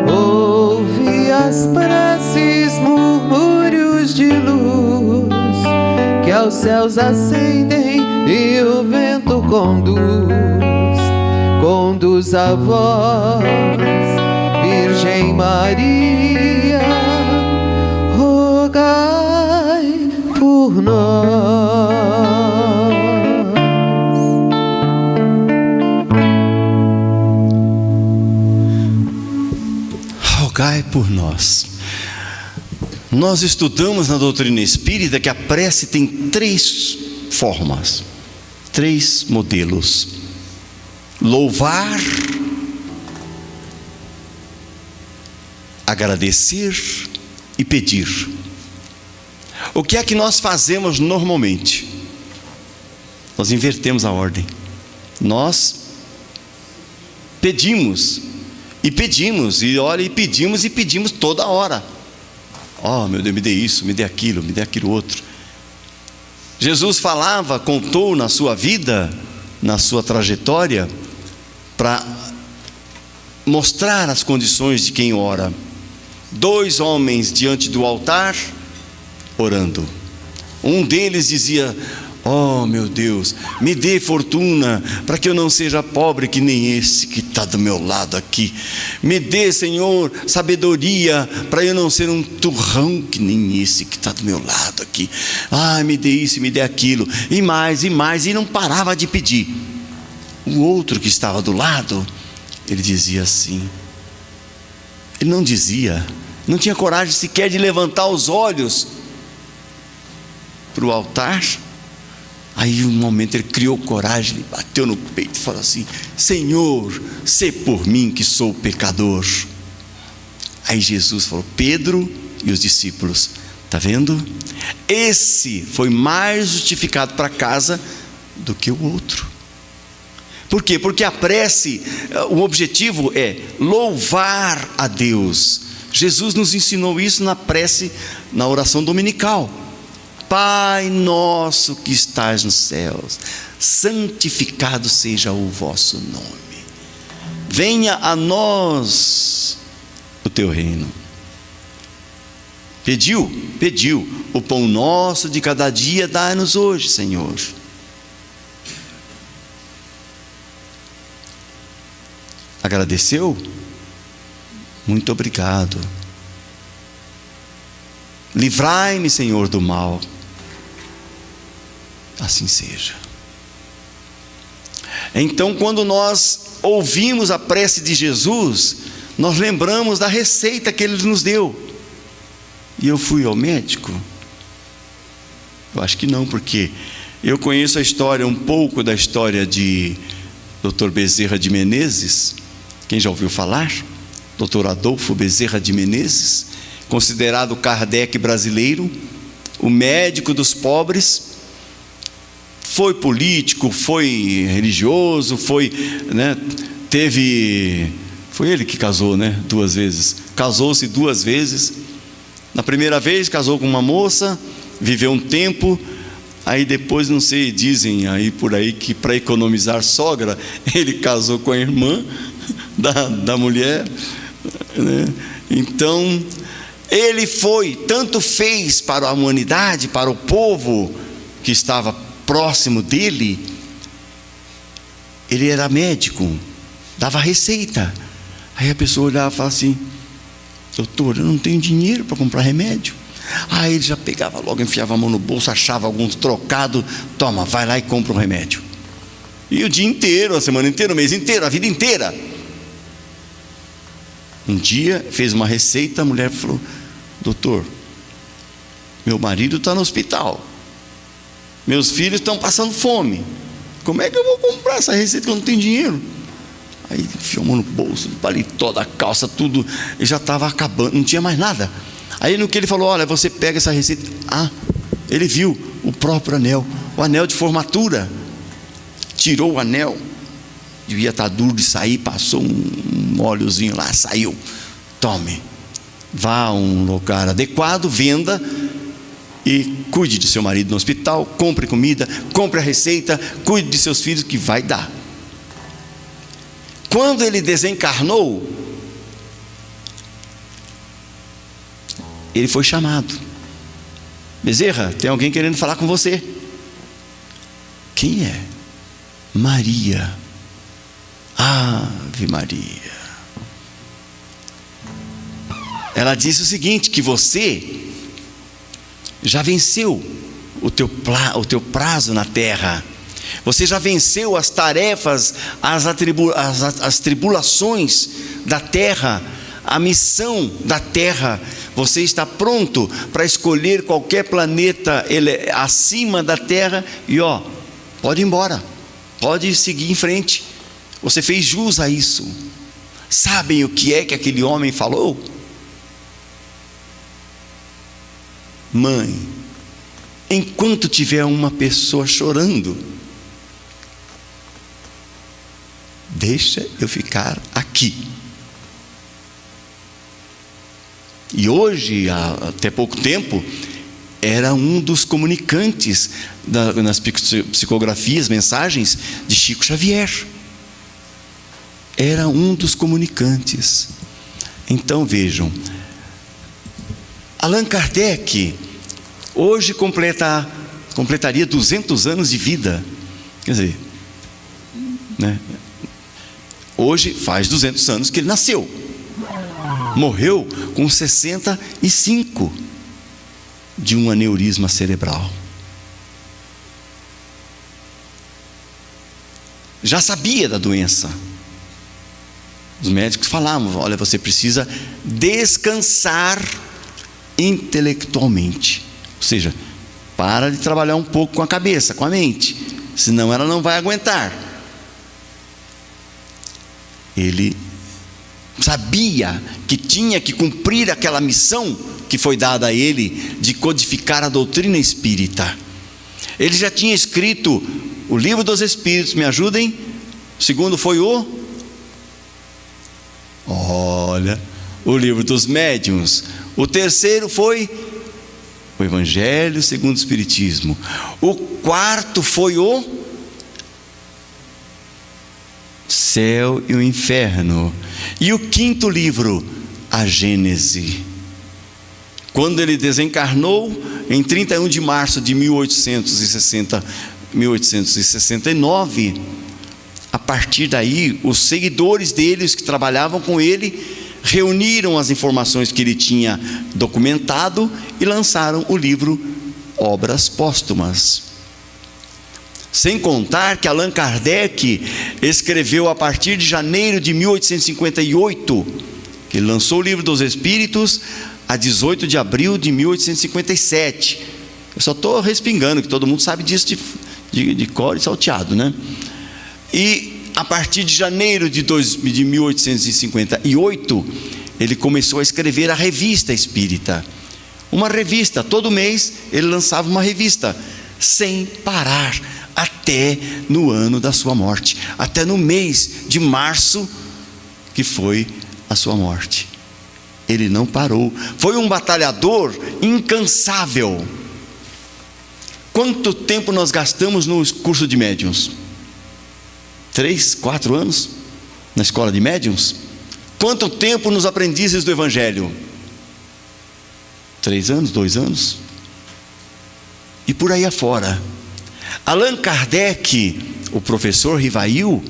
Ouve as preces, murmúrios de luz, que aos céus ascendem e o vento conduz a vós, Virgem Maria, rogai por nós. rogai por nós. Nós estudamos na doutrina espírita que a prece tem 3 formas, 3 modelos: louvar, agradecer e pedir. O que é que nós fazemos normalmente? Nós invertemos a ordem. Nós pedimos e pedimos, e olha, e pedimos toda hora. Oh, meu Deus, me dê isso, me dê aquilo outro. Jesus falava, contou na sua vida, na sua trajetória, para mostrar as condições de quem ora. 2 homens diante do altar, orando. Um deles dizia: oh meu Deus, me dê fortuna, para que eu não seja pobre que nem esse que está do meu lado aqui. Me dê, Senhor, sabedoria, para eu não ser um turrão que nem esse que está do meu lado aqui. Ah, me dê isso, me dê aquilo, e mais, e não parava de pedir. O outro que estava do lado, ele dizia assim, ele não dizia, não tinha coragem sequer de levantar os olhos para o altar. Aí um momento ele criou coragem, ele bateu no peito e falou assim: Senhor, sê por mim que sou pecador. Aí Jesus falou: Pedro e os discípulos, está vendo? Esse foi mais justificado para casa do que o outro. Por quê? Porque a prece, o objetivo é louvar a Deus. Jesus nos ensinou isso na prece, na oração dominical. Pai nosso que estás nos céus, santificado seja o vosso nome. Venha a nós o teu reino. Pediu, o pão nosso de cada dia dai-nos hoje, Senhor. Agradeceu? Muito obrigado. Livrai-me, Senhor, do mal. Assim seja. Então, quando nós ouvimos a prece de Jesus, nós lembramos da receita que Ele nos deu. E eu fui ao médico? Eu acho que não, porque eu conheço a história, um pouco da história de Dr. Bezerra de Menezes. Quem já ouviu falar? Dr. Adolfo Bezerra de Menezes, considerado Kardec brasileiro, o médico dos pobres. Foi político, foi religioso, foi ele que casou, 2 vezes. Casou-se 2 vezes. Na primeira vez casou com uma moça, viveu um tempo, aí depois, não sei, dizem aí por aí que para economizar sogra, ele casou com a irmã da mulher, Então, ele tanto fez para a humanidade, para o povo que estava próximo dele. Ele era médico, dava receita. Aí a pessoa olhava e falava assim: doutor, eu não tenho dinheiro para comprar remédio. Aí ele já pegava logo, enfiava a mão no bolso, achava alguns trocados, toma, vai lá e compra um remédio. E o dia inteiro, a semana inteira, o mês inteiro, a vida inteira. Um dia fez uma receita, a mulher falou: doutor, meu marido está no hospital, Meus filhos estão passando fome. Como é que eu vou comprar essa receita que eu não tenho dinheiro? Aí enfiou a mão no bolso, no paletó da calça, tudo. E já estava acabando, não tinha mais nada. Aí no que ele falou: olha, você pega essa receita. Ele viu o próprio anel, o anel de formatura. Tirou o anel, devia estar duro de sair, passou um óleozinho lá, saiu. Tome, vá a um lugar adequado, venda e cuide de seu marido no hospital, compre comida, compre a receita, cuide de seus filhos, que vai dar. Quando ele desencarnou, ele foi chamado. Bezerra, tem alguém querendo falar com você. Quem é? Maria. Ave Maria. Ela disse o seguinte: que você já venceu o teu prazo na terra. Você já venceu as tarefas, as tribulações da terra, a missão da terra. Você está pronto para escolher qualquer planeta acima da terra e pode ir embora, pode seguir em frente. Você fez jus a isso. Sabem o que é que aquele homem falou? Mãe, enquanto tiver uma pessoa chorando, deixa eu ficar aqui. E hoje, até pouco tempo, era um dos comunicantes nas psicografias, mensagens de Chico Xavier. Era um dos comunicantes. Então vejam, Allan Kardec hoje completaria 200 anos de vida. Quer dizer, hoje faz 200 anos que ele nasceu. Morreu com 65 de um aneurisma cerebral. Já sabia da doença. Os médicos falavam: olha, você precisa descansar intelectualmente. Ou seja, para de trabalhar um pouco com a cabeça, com a mente, senão ela não vai aguentar. Ele sabia que tinha que cumprir aquela missão que foi dada a ele de codificar a doutrina espírita. Ele já tinha escrito o Livro dos Espíritos, me ajudem. O segundo foi o Livro dos Médiuns. O terceiro foi o Evangelho segundo o Espiritismo. O quarto foi o Céu e o Inferno. E o quinto livro, a Gênese. Quando ele desencarnou, em 31 de março de 1869, a partir daí, os seguidores dele, os que trabalhavam com ele, reuniram as informações que ele tinha documentado e lançaram o livro Obras Póstumas. Sem contar que Allan Kardec escreveu a partir de janeiro de 1858, que ele lançou o Livro dos Espíritos, a 18 de abril de 1857. Eu só estou respingando, que todo mundo sabe disso de cor e salteado, né? E a partir de janeiro de 1858, ele começou a escrever a Revista Espírita. Uma revista, todo mês ele lançava uma revista, sem parar, até no ano da sua morte, até no mês de março, que foi a sua morte. Ele não parou, foi um batalhador incansável. Quanto tempo nós gastamos no curso de médiuns? 3, 4 anos na escola de médiuns? Quanto tempo nos aprendizes do Evangelho? 3 anos, 2 anos? E por aí afora. Allan Kardec, o professor Rivail,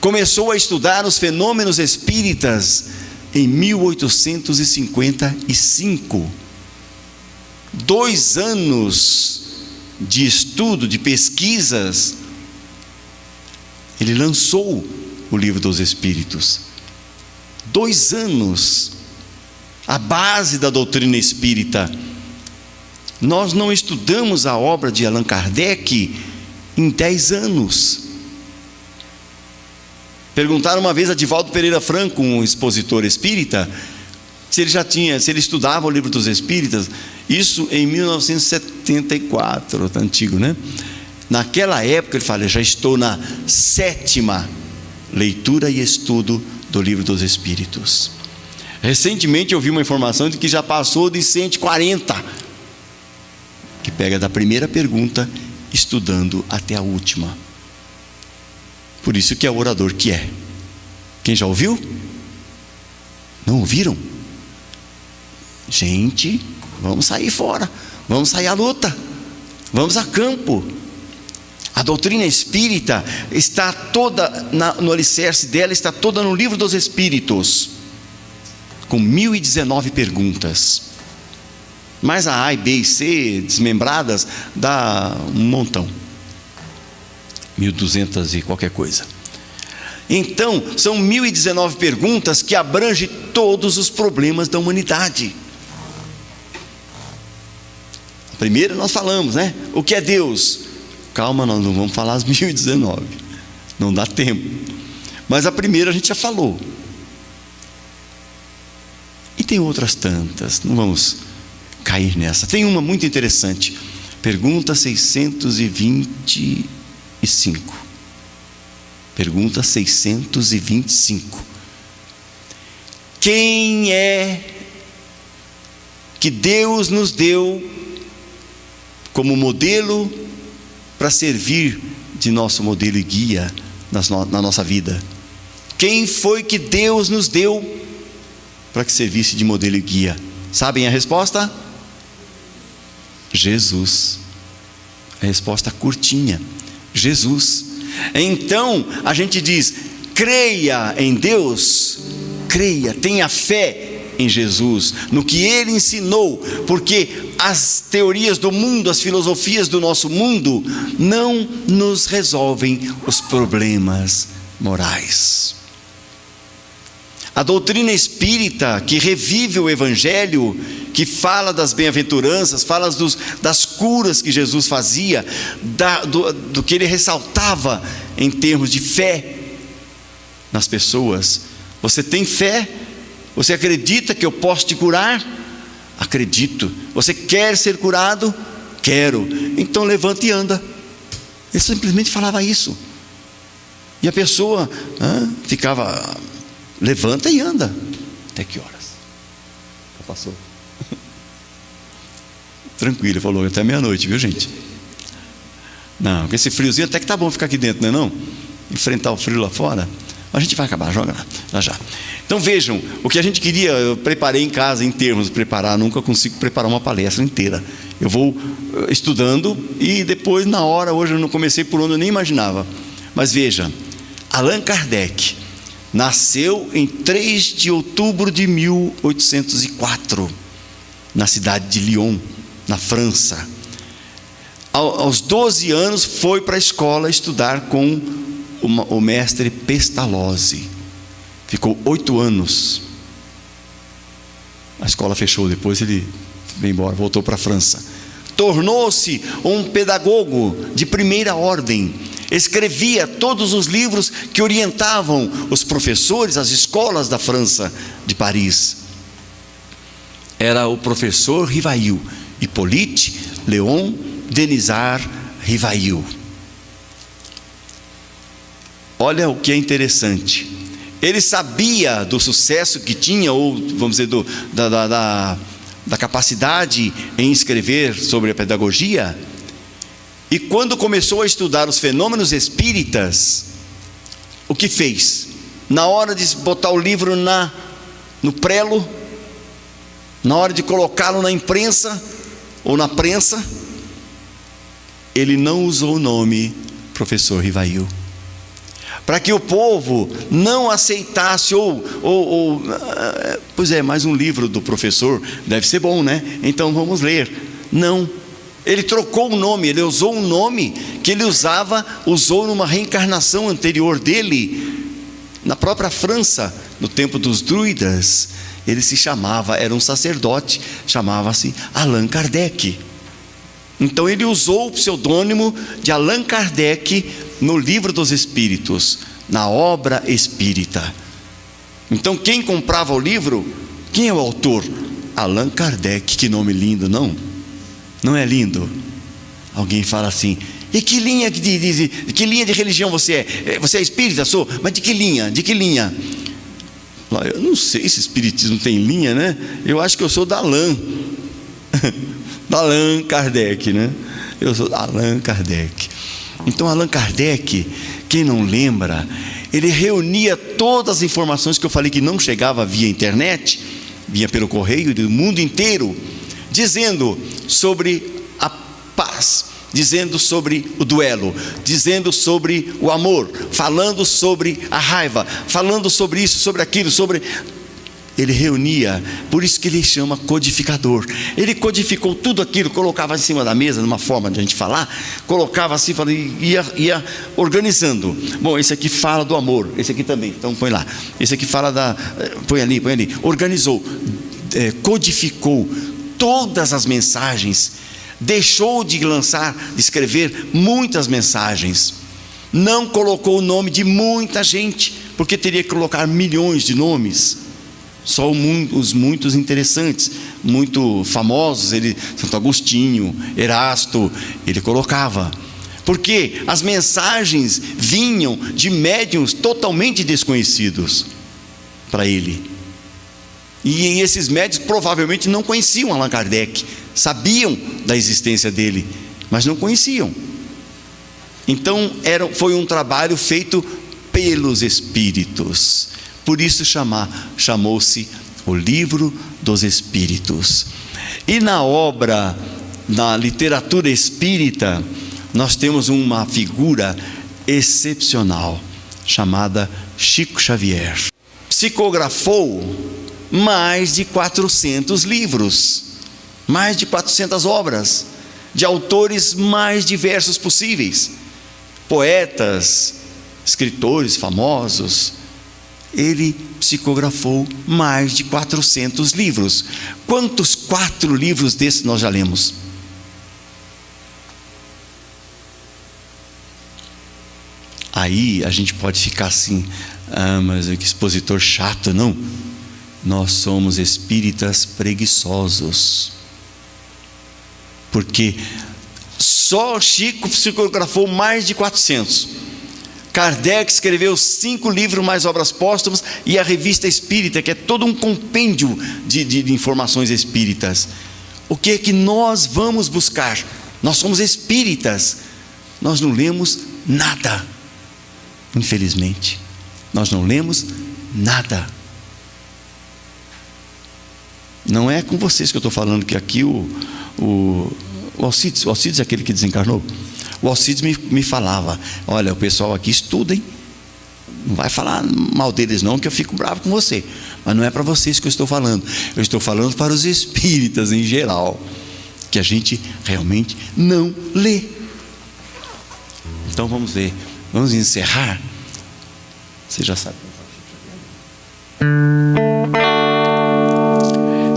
começou a estudar os fenômenos espíritas em 1855. 2 anos de estudo, de pesquisas, ele lançou o Livro dos Espíritos. 2 anos, a base da doutrina espírita. Nós não estudamos a obra de Allan Kardec em 10 anos. Perguntaram uma vez a Divaldo Pereira Franco, um expositor espírita, se ele estudava o Livro dos Espíritos, isso em 1974, tá antigo, né? Naquela época ele fala: já estou na 7ª leitura e estudo do Livro dos Espíritos. Recentemente eu vi uma informação de que já passou de 140, que pega da primeira pergunta, estudando até a última. Por isso que é o orador que é. Quem já ouviu? Não ouviram? Gente, vamos sair fora, vamos sair à luta, vamos a campo. A doutrina espírita está toda no alicerce dela, está toda no Livro dos Espíritos, com 1019 perguntas. Mas a A, B e C desmembradas dá um montão, 1200 e qualquer coisa. Então são 1019 perguntas que abrangem todos os problemas da humanidade. Primeiro nós falamos, né? O que é Deus? Calma, nós não vamos falar as 1019, não dá tempo. Mas a primeira a gente já falou. E tem outras tantas, não vamos cair nessa. Tem uma muito interessante, pergunta 625. Pergunta 625. Quem é que Deus nos deu como modelo para servir de nosso modelo e guia na nossa vida? Quem foi que Deus nos deu para que servisse de modelo e guia? Sabem a resposta? Jesus. A resposta curtinha: Jesus. Então a gente diz: creia em Deus, creia, tenha fé em Jesus, no que Ele ensinou, porque as teorias do mundo, as filosofias do nosso mundo não nos resolvem os problemas morais. A doutrina espírita, que revive o Evangelho, que fala das bem-aventuranças, fala das curas que Jesus fazia, do que Ele ressaltava em termos de fé nas pessoas. Você tem fé? Você acredita que eu posso te curar? Acredito. Você quer ser curado? Quero. Então levanta e anda. Ele simplesmente falava isso. E a pessoa ficava: levanta e anda. Até que horas? Já passou. Tranquilo, ele falou até meia-noite, viu, gente? Não, com esse friozinho até que tá bom ficar aqui dentro, não é não? Enfrentar o frio lá fora. A gente vai acabar, joga lá, já. Então vejam, o que a gente queria, eu preparei em casa, em termos de preparar, nunca consigo preparar uma palestra inteira. Eu vou estudando e depois na hora, hoje eu não comecei por onde eu nem imaginava. Mas veja, Allan Kardec nasceu em 3 de outubro de 1804, na cidade de Lyon, na França. Aos 12 anos foi para a escola estudar com o mestre Pestalozzi. Ficou 8 anos. A escola fechou, depois ele veio embora, voltou para a França. Tornou-se um pedagogo de primeira ordem. Escrevia todos os livros que orientavam os professores, as escolas da França, de Paris. Era o professor Rivail, Hippolyte Léon Denisard Rivail. Olha o que é interessante. Ele sabia do sucesso que tinha, ou vamos dizer, da capacidade em escrever sobre a pedagogia. E quando começou a estudar os fenômenos espíritas, o que fez? Na hora de botar o livro no prelo, na hora de colocá-lo na imprensa ou na prensa, ele não usou o nome professor Rivail, para que o povo não aceitasse, pois é, mais um livro do professor, deve ser bom, né? Então vamos ler. Não, ele trocou o nome, ele usou um nome que ele usou numa reencarnação anterior dele, na própria França, no tempo dos druidas. Ele se chamava, era um sacerdote, chamava-se Allan Kardec. Então ele usou o pseudônimo de Allan Kardec no Livro dos Espíritos, na obra espírita. Então quem comprava o livro, quem é o autor? Allan Kardec. Que nome lindo, não? Não é lindo? Alguém fala assim: e que linha de religião você é? Você é espírita? Sou. Mas de que linha? De que linha? Eu não sei se espiritismo tem linha, né? Eu acho que eu sou da Allan. Da Allan Kardec, né? Eu sou da Allan Kardec. Então Allan Kardec, quem não lembra, ele reunia todas as informações que eu falei que não chegava via internet, vinha pelo correio do mundo inteiro, dizendo sobre a paz, dizendo sobre o duelo, dizendo sobre o amor, falando sobre a raiva, falando sobre isso, sobre aquilo, sobre... Ele reunia, por isso que ele chama codificador. Ele codificou tudo aquilo, colocava em cima da mesa, numa forma de a gente falar, colocava assim, ia organizando. Bom, esse aqui fala do amor, esse aqui também, então põe lá. Esse aqui fala da... põe ali. Organizou, codificou todas as mensagens, deixou de escrever muitas mensagens, não colocou o nome de muita gente, porque teria que colocar milhões de nomes. Só os muitos interessantes, muito famosos, Santo Agostinho, Erasto, ele colocava, porque as mensagens vinham de médiuns totalmente desconhecidos para ele, e esses médiuns provavelmente não conheciam Allan Kardec, sabiam da existência dele, mas não conheciam. Então foi um trabalho feito pelos espíritos. Por isso chamou-se o Livro dos Espíritos. E na literatura espírita, nós temos uma figura excepcional, chamada Chico Xavier. Psicografou mais de 400 livros, mais de 400 obras, de autores mais diversos possíveis, poetas, escritores famosos. Ele psicografou mais de 400 livros. Quantos 4 livros desses nós já lemos? Aí a gente pode ficar assim: mas que expositor chato. Não, nós somos espíritas preguiçosos, porque só Chico psicografou mais de 400. Kardec escreveu 5 livros mais obras póstumas, e a Revista Espírita, que é todo um compêndio de informações espíritas. O que é que nós vamos buscar? Nós somos espíritas, nós não lemos nada, infelizmente. Nós não lemos nada. Não é com vocês que eu estou falando, que aqui o Alcides é aquele que desencarnou. O Alcides me falava: olha, o pessoal aqui estuda, hein? Não vai falar mal deles não, que eu fico bravo com você. Mas não é para vocês que eu estou falando. Eu estou falando para os espíritas em geral, que a gente realmente não lê. Então vamos ver, vamos encerrar. Você já sabe.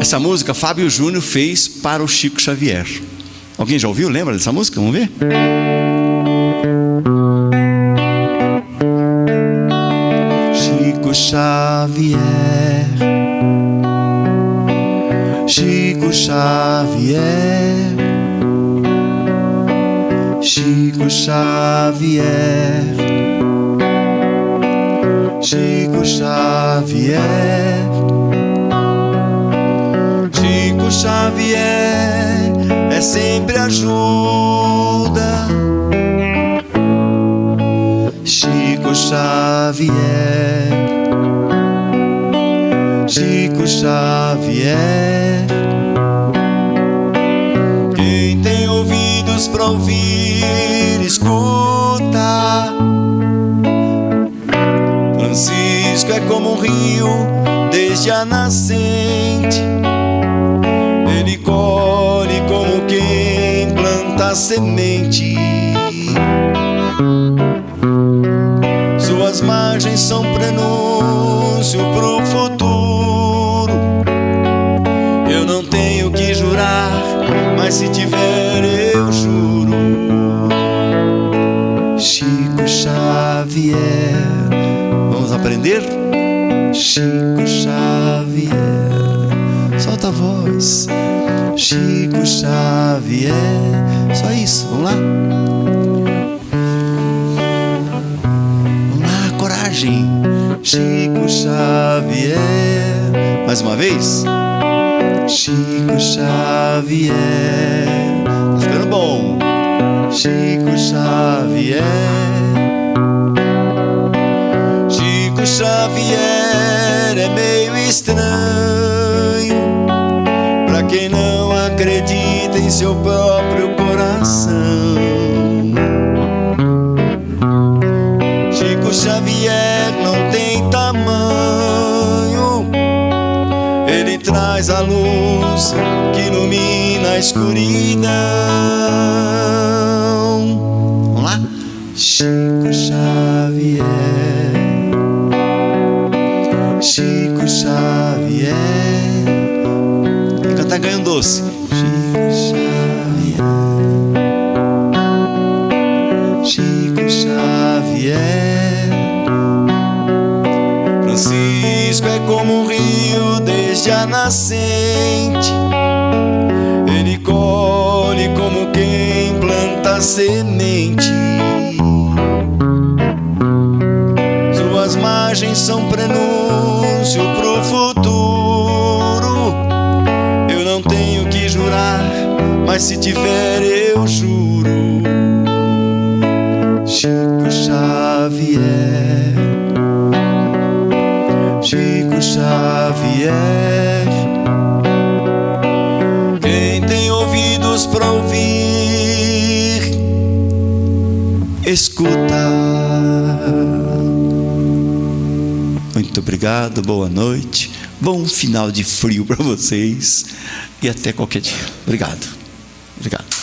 Essa música Fábio Júnior fez para o Chico Xavier. Alguém já ouviu? Lembra dessa música? Vamos ver? Chico Xavier, Chico Xavier, Chico Xavier, Chico Xavier, Chico Xavier é sempre ajuda. Chico Xavier, Chico Xavier. Quem tem ouvidos para ouvir, escuta. Francisco é como um rio desde a nascente. Ele colhe como quem planta semente. Suas margens são prenúncio pro futuro. Eu não tenho que jurar, mas se tiver eu juro. Chico Xavier. Vamos aprender? Chico Xavier. Solta a voz. Chico Xavier. Só isso, vamos lá? Vamos lá, coragem. Chico Xavier. Mais uma vez. Chico Xavier. Tá ficando bom. Chico Xavier. Chico Xavier é meio estranho pra quem não acredita em seu próprio coração. Chico Xavier não tem tamanho, ele traz a luz que ilumina a escuridão. Vamos lá? Chico Xavier. Chico Xavier. Quem cantar ganha um doce. Chico Xavier. Chico Xavier. Francisco é como um rio desde a nascente. Ele colhe como quem planta semente. Suas margens são prenúncio pro futuro. Eu não tenho que jurar, mas se tiver eu juro. Chico Xavier. Chico Xavier. Quem tem ouvidos para ouvir, escuta. Muito obrigado, boa noite, bom final de frio para vocês e até qualquer dia. Obrigado. Obrigado.